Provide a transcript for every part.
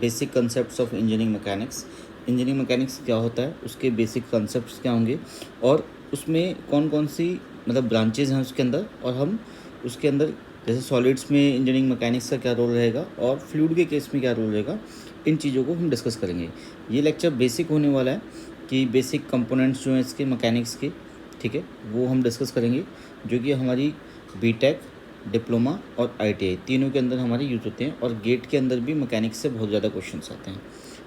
Basic concepts of engineering mechanics. Engineering mechanics क्या होता है, उसके बेसिक कंसेप्ट्स क्या होंगे और उसमें कौन कौन सी मतलब ब्रांचेज हैं उसके अंदर, और हम उसके अंदर जैसे सॉलिड्स में इंजीनियरिंग मैकेनिक्स का क्या रोल रहेगा और फ्लूइड के केस में क्या रोल रहेगा, इन चीज़ों को हम डिस्कस करेंगे। ये लेक्चर बेसिक होने वाला है कि बेसिक कंपोनेंट्स जो हैं इसके मैकेनिक्स के, ठीक है, वो हम डिस्कस करेंगे, जो कि हमारी बीटेक, डिप्लोमा और आईटीआई तीनों के अंदर हमारे यूज़ होते हैं, और गेट के अंदर भी मैकेनिक्स से बहुत ज़्यादा क्वेश्चंस आते हैं।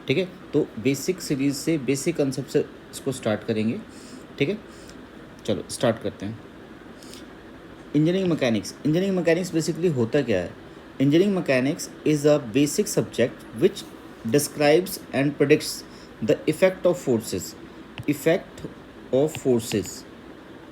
ठीक है, तो बेसिक सीरीज़ से बेसिक कंसेप्ट से इसको स्टार्ट करेंगे। ठीक है, चलो स्टार्ट करते हैं। इंजीनियरिंग मैकेनिक्स बेसिकली होता क्या है? Engineering mechanics is a basic subject which describes and predicts the effect of forces.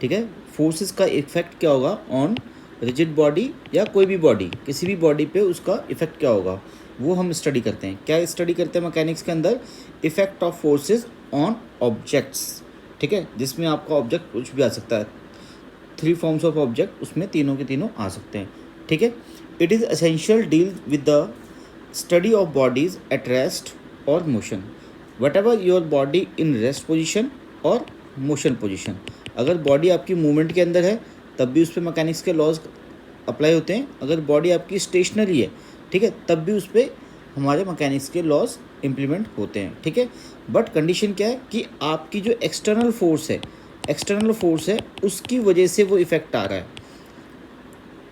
ठीक है, फोर्सेस का इफेक्ट क्या होगा ऑन रिजिड बॉडी या कोई भी बॉडी, किसी भी बॉडी पे उसका इफेक्ट क्या होगा, वो हम स्टडी करते हैं। क्या स्टडी करते हैं मैकेनिक्स के अंदर? Effect of forces on objects. ठीक है, जिसमें आपका ऑब्जेक्ट कुछ भी आ सकता है, 3 फॉर्म्स ऑफ ऑब्जेक्ट, उसमें तीनों के तीनों आ सकते हैं। ठीक है, it is essential deal with the study of bodies at rest और motion, whatever your body in rest position और मोशन पोजिशन। अगर बॉडी आपकी मूवमेंट के अंदर है तब भी उस पर मैकेनिक्स के लॉज अप्लाई होते हैं, अगर बॉडी आपकी स्टेशनरी है, ठीक है, तब भी उस पर हमारे मैकेनिक्स के लॉज इम्प्लीमेंट होते हैं। ठीक है, बट कंडीशन क्या है कि आपकी जो एक्सटर्नल फोर्स है उसकी वजह से वो इफेक्ट आ रहा है।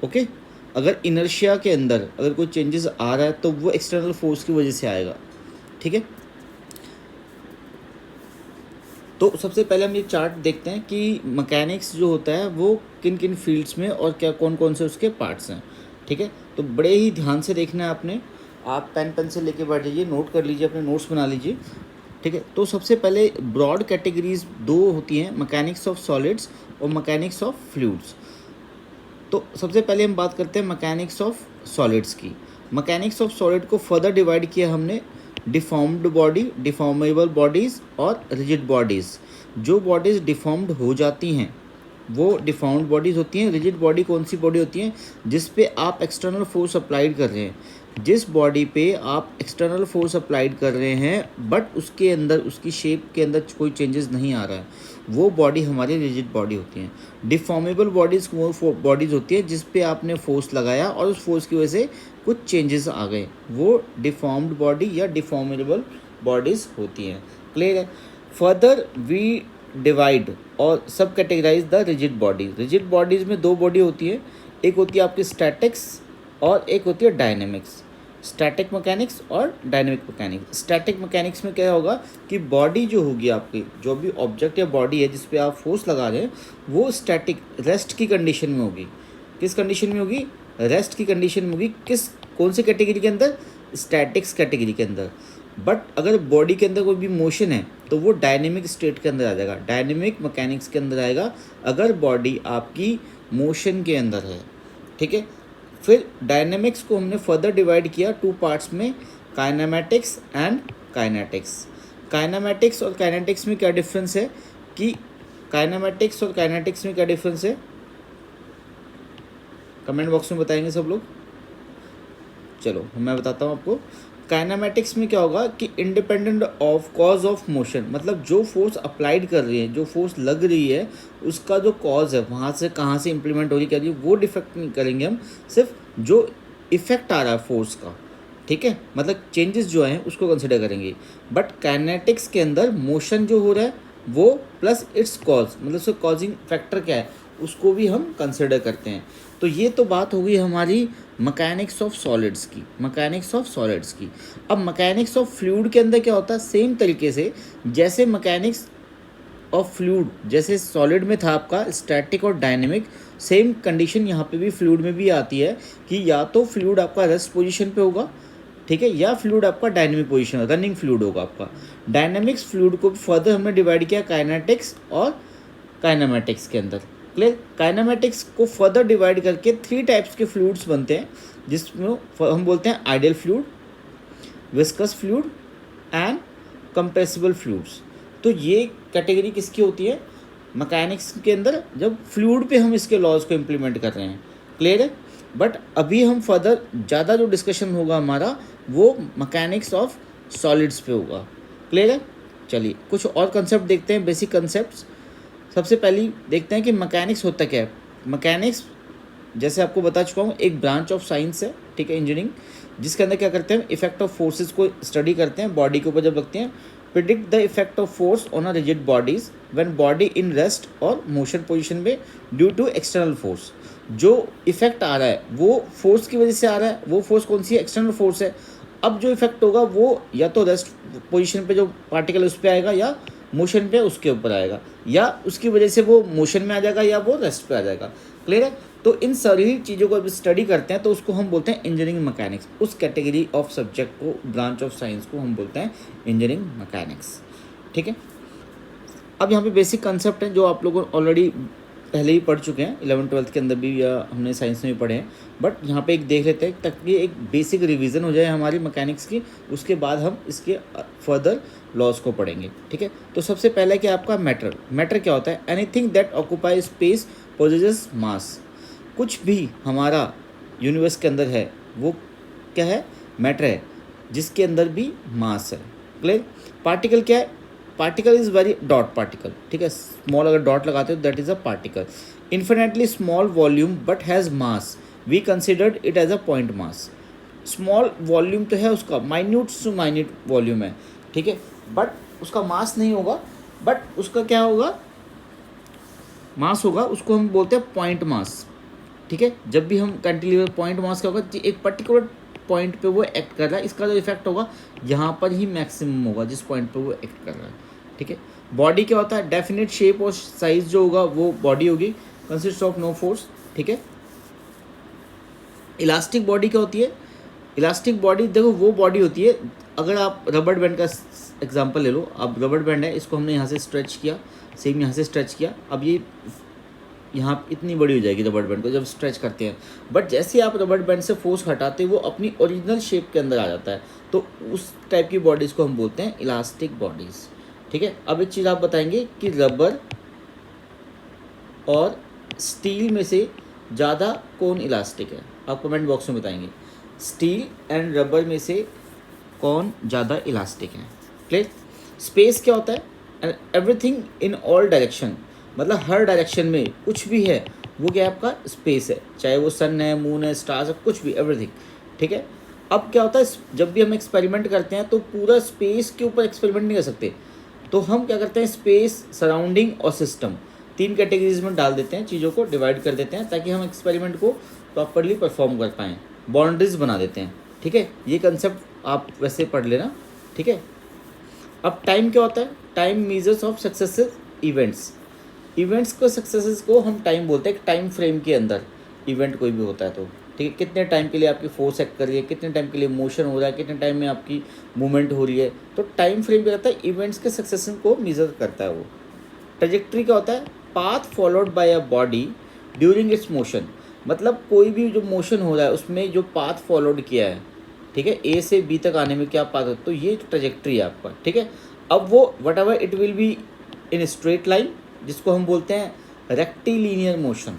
ओके, अगर इनर्शिया के अंदर अगर कोई चेंजेस आ रहा है तो वो एक्सटर्नल फोर्स की वजह से आएगा। ठीक है, तो सबसे पहले हम ये चार्ट देखते हैं कि मैकेनिक्स जो होता है वो किन किन फील्ड्स में और क्या कौन कौन से उसके पार्ट्स हैं। ठीक है, तो बड़े ही ध्यान से देखना है आपने, आप पेन पेंसिल लेके बैठ जाइए, नोट कर लीजिए, अपने नोट्स बना लीजिए। ठीक है, तो सबसे पहले ब्रॉड कैटेगरीज 2 होती हैं, मैकेनिक्स ऑफ सॉलिड्स और मैकेनिक्स ऑफ फ्लूइड्स। तो सबसे पहले हम बात करते हैं मैकेनिक्स ऑफ सॉलिड्स की। मैकेनिक्स ऑफ सॉलिड को फर्दर डिवाइड किया हमने डिफॉर्म्ड बॉडी, डिफॉर्मेबल बॉडीज़ और रिजिड बॉडीज़। जो बॉडीज़ डिफॉर्म्ड हो जाती हैं वो डिफॉर्म्ड बॉडीज़ होती हैं। रिजिड बॉडी कौन सी बॉडी होती हैं? जिस पे आप एक्सटर्नल फोर्स अप्लाइड कर रहे हैं, जिस बॉडी पे आप एक्सटर्नल फोर्स अप्लाइड कर रहे हैं बट उसके अंदर उसकी शेप के अंदर कोई चेंजेस नहीं आ रहा है, वो बॉडी हमारी रिजिड बॉडी होती हैं। डिफॉर्मेबल बॉडीज़ वो बॉडीज़ होती है जिस पे आपने फोर्स लगाया और उस फोर्स की वजह से कुछ चेंजेस आ गए, वो डिफॉर्म्ड बॉडी या डिफॉर्मेबल बॉडीज़ होती हैं। क्लियर है? फर्दर वी डिवाइड और subcategorise the rigid bodies. Rigid bodies में 2 बॉडी होती है, एक होती है आपकी स्टैटिक्स और एक होती है डायनेमिक्स। स्टैटिक मैकेनिक्स और डायनेमिक मैकेनिक्स। स्टैटिक मैकेनिक्स में क्या होगा कि बॉडी जो होगी आपकी, जो भी ऑब्जेक्ट या बॉडी है जिस पे आप फोर्स लगा रहे हैं, वो स्टैटिक रेस्ट की कंडीशन में होगी। किस कंडीशन में होगी? रेस्ट की कंडीशन में होगी। कौन सी कैटेगरी के अंदर? स्टैटिक्स कैटेगरी के अंदर। बट अगर बॉडी के अंदर कोई भी मोशन है तो वो डायनेमिक स्टेट के अंदर आ जाएगा, डायनेमिक मैकेनिक्स के अंदर आएगा, अगर बॉडी आपकी मोशन के अंदर है। ठीक है, फिर डायनेमिक्स को हमने फर्दर डिवाइड किया 2 पार्ट्स में, काइनेमैटिक्स एंड काइनेटिक्स। काइनेमैटिक्स और काइनेटिक्स में क्या डिफरेंस है कि काइनेमैटिक्स और काइनेटिक्स में क्या डिफरेंस है, कमेंट बॉक्स में बताएंगे सब लोग। चलो मैं बताता हूँ आपको। काइनेमैटिक्स में क्या होगा कि independent of cause of motion, मतलब जो फोर्स अप्लाइड कर रही है, जो फोर्स लग रही है, उसका जो कॉज है, वहाँ से कहाँ से इंप्लीमेंट हो रही है, वो डिफेक्ट नहीं करेंगे हम, सिर्फ जो इफेक्ट आ रहा है फोर्स का, ठीक है, मतलब चेंजेस जो हैं उसको कंसिडर करेंगे। बट काइनेटिक्स के अंदर मोशन जो हो रहा है वो प्लस इट्स कॉज, मतलब उसका कॉजिंग फैक्टर क्या है उसको भी हम कंसिडर करते हैं। तो ये तो बात हो गई हमारी मैकेनिक्स ऑफ सॉलिड्स की। अब मैकेनिक्स ऑफ फ्लूइड के अंदर क्या होता है? सेम तरीके से जैसे मैकेनिक्स ऑफ फ्लूइड, जैसे सॉलिड में था आपका स्टैटिक और डायनेमिक, सेम कंडीशन यहाँ पे भी फ्लूइड में भी आती है कि या तो फ्लूइड आपका रेस्ट पोजीशन पे होगा, ठीक है, या फ्लूइड आपका डायनेमिक पोजीशन, रनिंग फ्लूइड होगा आपका। डायनेमिक्स फ्लूइड को फर्दर हमने डिवाइड किया काइनेटिक्स और काइनेमैटिक्स के अंदर। क्लियर? काइनेमैटिक्स को फर्दर डिवाइड करके 3 टाइप्स के फ्लूइड्स बनते हैं, जिसमें हम बोलते हैं ideal fluid, viscous fluid and compressible fluids. तो ये कैटेगरी किसकी होती है? मैकेनिक्स के अंदर, जब फ्लूइड पे हम इसके लॉज को इम्प्लीमेंट कर रहे हैं। क्लियर है? बट अभी हम फर्दर ज़्यादा जो डिस्कशन होगा हमारा वो मैकेनिक्स ऑफ सॉलिड्स पे होगा। क्लियर है? चलिए कुछ और कंसेप्ट देखते हैं, बेसिक कंसेप्ट्स। सबसे पहले देखते हैं कि मैकेनिक्स होता क्या है। मैकेनिक्स जैसे आपको बता चुका हूँ एक ब्रांच ऑफ साइंस है, ठीक है, इंजीनियरिंग, जिसके अंदर क्या करते हैं, इफेक्ट ऑफ फोर्सेस को स्टडी करते हैं, बॉडी के ऊपर जब रखते हैं। Predict the effect of force on a rigid bodies when body in rest और मोशन पोजीशन में ड्यू टू एक्सटर्नल फोर्स। जो इफेक्ट आ रहा है वो फोर्स की वजह से आ रहा है, वो फोर्स कौन सी है, एक्सटर्नल फोर्स है। अब जो इफेक्ट होगा वो या तो रेस्ट पोजीशन पे जो पार्टिकल उस पर आएगा, या मोशन पे उसके ऊपर आएगा, या उसकी वजह से वो मोशन में आ जाएगा, या वो रेस्ट पे आ जाएगा। क्लियर है? तो इन सारी चीज़ों को जब स्टडी करते हैं तो उसको हम बोलते हैं इंजीनियरिंग मैकेनिक्स। उस कैटेगरी ऑफ सब्जेक्ट को, ब्रांच ऑफ साइंस को हम बोलते हैं इंजीनियरिंग मैकेनिक्स। ठीक है, अब यहाँ पे बेसिक कंसेप्ट हैं जो आप लोग ऑलरेडी पहले ही पढ़ चुके हैं, 11th-12th के अंदर भी, या हमने साइंस में भी पढ़े हैं, बट यहाँ पे एक देख लेते हैं ताकि एक बेसिक रिवीजन हो जाए हमारी मैकेनिक्स की। उसके बाद हम इसके फर्दर लॉज को पढ़ेंगे। ठीक है, तो सबसे पहले क्या आपका मैटर। मैटर क्या होता है? Anything that occupy space possesses mass. कुछ भी हमारा यूनिवर्स के अंदर है वो क्या है? मैटर है, जिसके अंदर भी मास है। क्लियर? पार्टिकल क्या है? Particle is very dot particle. ठीक है, स्मॉल अगर डॉट लगाते हो that is a particle. Infinitely small volume but has mass, we considered it as a point mass. Small volume तो है उसका, माइन्यूट टू माइन्यूट वॉल्यूम है, ठीक है, बट उसका मास नहीं होगा। बट उसका क्या होगा? मास होगा, उसको हम बोलते हैं पॉइंट मास। ठीक है, जब भी हम कैंटिलीवर, पॉइंट मास क्या होगा, एक पर्टिकुलर पॉइंट पे वो एक्ट कर रहा है, इसका जो इफेक्ट होगा यहाँ पर ही मैक्सिमम होगा जिस पॉइंट पे वो एक्ट कर रहा है। ठीक है, बॉडी क्या होता है? डेफिनेट शेप और साइज जो होगा वो बॉडी होगी, कंसिस्ट ऑफ नो फोर्स। ठीक है, इलास्टिक बॉडी क्या होती है? इलास्टिक बॉडी देखो वो बॉडी होती है, अगर आप रबड़ बैंड का एग्जांपल ले लो। अब रबड़ बैंड है, इसको हमने यहाँ से स्ट्रेच किया, सेम यहाँ से स्ट्रेच किया, अब ये यहाँ इतनी बड़ी हो जाएगी रबड़ बैंड को जब स्ट्रेच करते हैं। बट जैसे आप रबड़ बैंड से फोर्स हटाते हैं वो अपनी ओरिजिनल शेप के अंदर आ जाता है, तो उस टाइप की बॉडीज़ को हम बोलते हैं इलास्टिक बॉडीज़। ठीक है, अब एक चीज़ आप बताएंगे कि रबर और स्टील में से ज़्यादा कौन इलास्टिक है? आप कमेंट बॉक्स में बताएंगे स्टील एंड रबर में से कौन ज़्यादा इलास्टिक है। क्लियर? स्पेस क्या होता है? एवरीथिंग इन ऑल डायरेक्शन, मतलब हर डायरेक्शन में कुछ भी है वो क्या है? आपका स्पेस है, चाहे वो सन है, मून है, स्टार्स है, कुछ भी, एवरीथिंग। ठीक है, अब क्या होता है, जब भी हम एक्सपेरिमेंट करते हैं तो पूरा स्पेस के ऊपर एक्सपेरिमेंट नहीं कर सकते, तो हम क्या करते हैं, स्पेस, सराउंडिंग और सिस्टम, तीन कैटेगरीज में डाल देते हैं, चीज़ों को डिवाइड कर देते हैं ताकि हम एक्सपेरिमेंट को प्रॉपरली परफॉर्म कर पाएँ, बाउंड्रीज बना देते हैं। ठीक है, ये कंसेप्ट आप वैसे पढ़ लेना। ठीक है, अब टाइम क्या होता है? Time measures of successive events. Events को, सक्सेसेस को हम टाइम बोलते हैं, एक टाइम फ्रेम के अंदर इवेंट कोई भी होता है तो। ठीक है, कितने टाइम के लिए आपकी फोर्स एक्ट कर रही है, कितने टाइम के लिए मोशन हो रहा है, कितने टाइम में आपकी मूवमेंट हो रही है, तो टाइम फ्रेम क्या रहता है? इवेंट्स के सक्सेसन को मेजर करता है वो। ट्रेजेक्ट्री क्या होता है? Path followed by a body during its motion, मतलब कोई भी जो मोशन हो रहा है उसमें जो पाथ फॉलोड किया है, ठीक है, ए से बी तक आने में क्या पाथ होता है, तो ये ट्रेजेक्ट्री है आपका। ठीक है, अब वो what ever it will be in straight line, जिसको हम बोलते हैं रेक्टिलिनियर मोशन।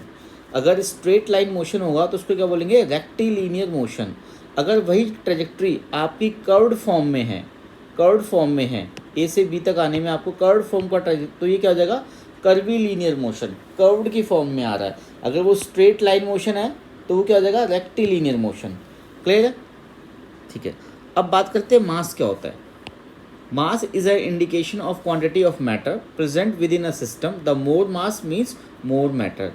अगर स्ट्रेट लाइन मोशन होगा तो उसको क्या बोलेंगे? Rectilinear motion. अगर वही ट्रेजेक्ट्री आपकी कर्व्ड फॉर्म में है, कर्व्ड फॉर्म में है, ए से बी तक आने में आपको कर्व्ड फॉर्म का तो ये क्या हो जाएगा? कर्वीलिनियर मोशन, कर्व्ड की फॉर्म में आ रहा है। अगर वो स्ट्रेट लाइन मोशन है तो वो क्या हो जाएगा? Rectilinear motion. क्लियर है? ठीक है, अब बात करते हैं मास क्या होता है। Mass is an indication of quantity of matter present within a system. The more mass means more matter.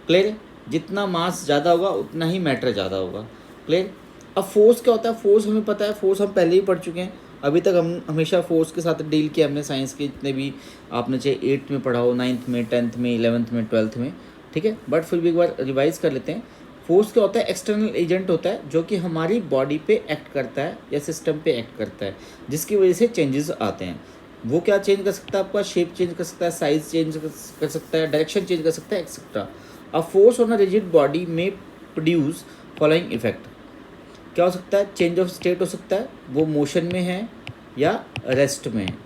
Clear है? जितना मास ज़्यादा होगा उतना ही मैटर ज़्यादा होगा। क्लियर? अब फोर्स क्या होता है? फोर्स हमें पता है, फोर्स हम पहले ही पढ़ चुके हैं। अभी तक हम हमेशा फोर्स के साथ डील किया हमने, साइंस के जितने भी आपने चाहे 8th में पढ़ा हो, 9th में, 10th में, 11th में, 12th में। ठीक है, बट फिर भी एक बार रिवाइज कर लेते हैं। फोर्स क्या होता है? एक्सटर्नल एजेंट होता है जो कि हमारी बॉडी पे एक्ट करता है या सिस्टम पे एक्ट करता है, जिसकी वजह से चेंजेस आते हैं। वो क्या चेंज कर सकता है? आपका शेप चेंज कर सकता है, साइज चेंज कर सकता है, डायरेक्शन चेंज कर सकता है, etcetera. A force on a rigid body में प्रोड्यूस फॉलोइंग इफेक्ट। क्या हो सकता है? चेंज ऑफ स्टेट हो सकता है, वो मोशन में है या रेस्ट में है।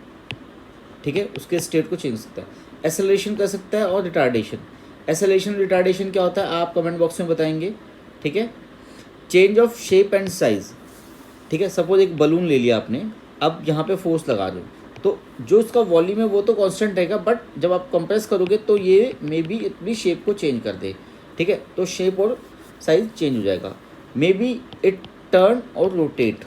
ठीक है, उसके स्टेट को चेंज कर सकता है। एसेलरेशन कर सकता है और रिटार्डेशन। एसेलेरेशन रिटार्डेशन क्या होता है? आप कमेंट बॉक्स में बताएंगे। ठीक है। Change of shape and size, ठीक है। सपोज एक बलून ले लिया आपने, अब यहाँ पे फोर्स लगा दो, तो जो इसका वॉल्यूम है वो तो कांस्टेंट रहेगा, बट जब आप कंप्रेस करोगे तो ये मे बी इतनी शेप को चेंज कर दे, ठीक है। तो शेप और साइज चेंज हो जाएगा। मे बी इट टर्न और रोटेट,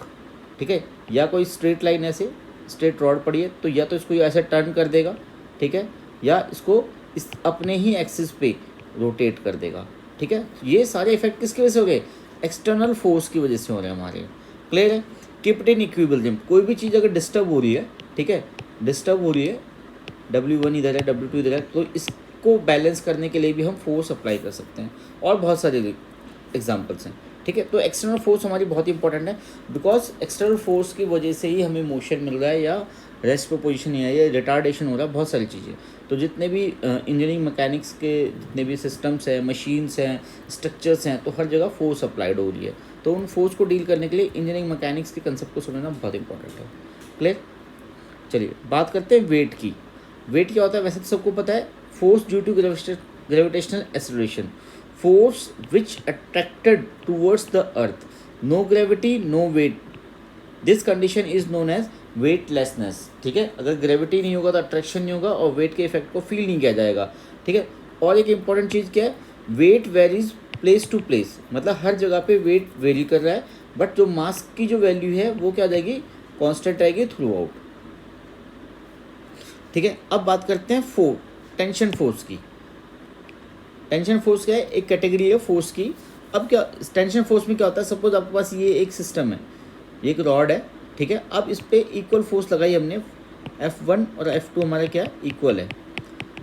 ठीक है। या कोई स्ट्रेट लाइन ऐसे स्ट्रेट रॉड पड़ी है तो या तो इसको ऐसे टर्न कर देगा, ठीक है, या इसको इस अपने ही एक्सिस पे रोटेट कर देगा, ठीक है। ये सारे इफेक्ट किसकी वजह से हो गए? एक्सटर्नल फोर्स की वजह से हो रहे हैं हमारे। क्लियर है? Keep it in equilibrium. कोई भी चीज़ अगर डिस्टर्ब हो रही है, ठीक है, डिस्टर्ब हो रही है, W1 इधर है, W2 इधर है, तो इसको बैलेंस करने के लिए भी हम फोर्स अप्लाई कर सकते हैं। और बहुत सारे एग्जाम्पल्स हैं, ठीक है। तो एक्सटर्नल फोर्स हमारी बहुत इंपॉर्टेंट है, बिकॉज एक्सटर्नल फोर्स की वजह से ही हमें मोशन मिल रहा है, या रेस्ट पोजीशन है, या रिटार्डेशन हो रहा है, बहुत सारी चीज़ें। तो जितने भी इंजीनियरिंग मैकेनिक्स के जितने भी सिस्टम्स हैं, मशीन्स हैं, स्ट्रक्चर्स हैं, तो हर जगह फोर्स अप्लाइड हो रही है। तो उन फोर्स को डील करने के लिए इंजीनियरिंग मैकेनिक्स के कंसेप्ट को समझना बहुत इंपॉर्टेंट है। क्लियर? चलिए बात करते हैं वेट की। वेट क्या होता है? वैसे तो सबको पता है, force due to gravitational acceleration, force which attracted towards the earth, no gravity no weight, this condition is known as weightlessness, ठीक है। अगर ग्रेविटी नहीं होगा तो अट्रैक्शन नहीं होगा और वेट के इफेक्ट को फील नहीं किया जाएगा, ठीक है। और एक इंपॉर्टेंट चीज़ क्या है? Weight varies place to place, मतलब हर जगह पे वेट वेरी कर रहा है, बट जो मास की जो वैल्यू है वो क्या जाएगी? कांस्टेंट रहेगी थ्रू आउट, ठीक है। अब बात करते हैं टेंशन फोर्स की। टेंशन फोर्स क्या है? एक कैटेगरी है फोर्स की। अब क्या टेंशन फोर्स में क्या होता है? सपोज आपके पास ये एक सिस्टम है, ये एक रॉड है, ठीक है। अब इस पर इक्वल फोर्स लगाई हमने, F1 और F2 हमारा क्या है? इक्वल है,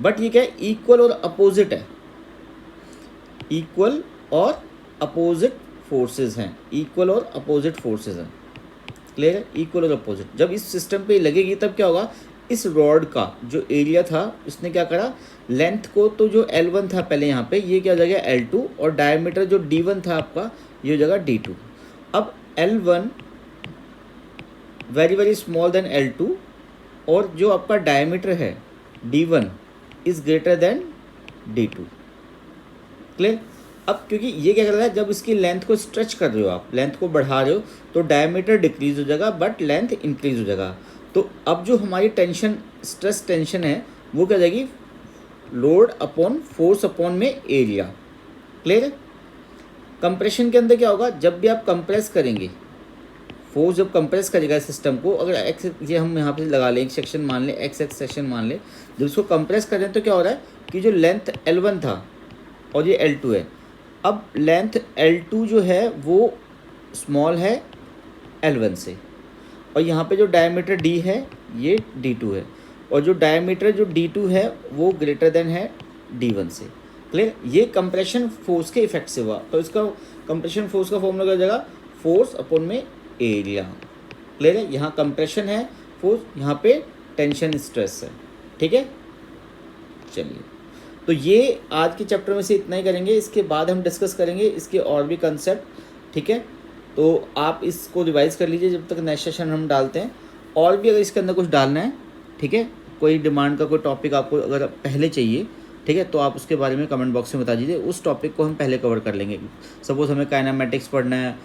बट ये क्या है? इक्वल और अपोजिट है, इक्वल और अपोजिट फोर्सेस हैं, इक्वल और अपोजिट फोर्सेस हैं। क्लियर है? इक्वल और अपोजिट जब इस सिस्टम पे लगेगी तब क्या होगा? इस रॉड का जो एरिया था उसने क्या करा? लेंथ को, तो जो L1 था पहले यहाँ पे, ये क्या हो जाएगा? L2, और डायमीटर जो D1 था आपका, ये हो जाएगा D2। अब L1 very very small then L2, और जो आपका डायमीटर है D1 is greater than D2। Clear? अब क्योंकि ये क्या कर रहा है? जब इसकी लेंथ को स्ट्रेच कर रहे हो आप, लेंथ को बढ़ा रहे हो, तो डायमीटर डिक्रीज हो जाएगा बट लेंथ इंक्रीज हो जाएगा। तो अब जो हमारी टेंशन, स्ट्रेस टेंशन है, वो क्या जाएगी? लोड अपॉन फोर्स अपॉन में एरिया। क्लियर है? कंप्रेशन के अंदर क्या होगा? जब भी आप कंप्रेस करेंगे, फोर्स जब कंप्रेस करेगा सिस्टम को, अगर एक्स, ये हम यहाँ पे लगा लें एक सेक्शन मान लें, एक्स सेक्शन मान लें, जब इसको कंप्रेस करें तो क्या हो रहा है कि जो लेंथ L1 था और ये L2 है, अब लेंथ L2 जो है वो स्मॉल है L1 से, और यहाँ पे जो डायमीटर D है ये D2 है, और जो डायमीटर जो D2 है वो ग्रेटर देन है D1 से। क्लियर? ये कंप्रेशन फोर्स के इफेक्ट से हुआ, तो इसका कंप्रेशन फोर्स का फॉर्मूला क्या जाएगा? फोर्स अपॉन में एरिया। क्लियर है? यहाँ कंप्रेशन है फोर्स, यहाँ पे टेंशन स्ट्रेस है, ठीक है। चलिए, तो ये आज के चैप्टर में से इतना ही करेंगे, इसके बाद हम डिस्कस करेंगे इसके और भी कंसेप्ट, ठीक है। तो आप इसको रिवाइज कर लीजिए जब तक नेक्स्ट सेशन हम डालते हैं। और भी अगर इसके अंदर कुछ डालना है, ठीक है, कोई डिमांड का कोई टॉपिक आपको अगर पहले चाहिए, ठीक है, तो आप उसके बारे में कमेंट बॉक्स में बता दीजिए, उस टॉपिक को हम पहले कवर कर लेंगे। सपोज हमें काइनेमेटिक्स पढ़ना है,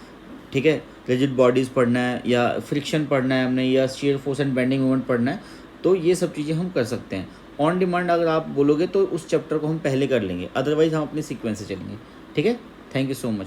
ठीक है, रिजिड बॉडीज़ पढ़ना है, या फ्रिक्शन पढ़ना है हमने, या shear force and bending moment पढ़ना है, तो ये सब चीज़ें हम कर सकते हैं। ऑन डिमांड अगर आप बोलोगे तो उस चैप्टर को हम पहले कर लेंगे, अदरवाइज़ हम अपने सीक्वेंस से चलेंगे, ठीक है। Thank you so much.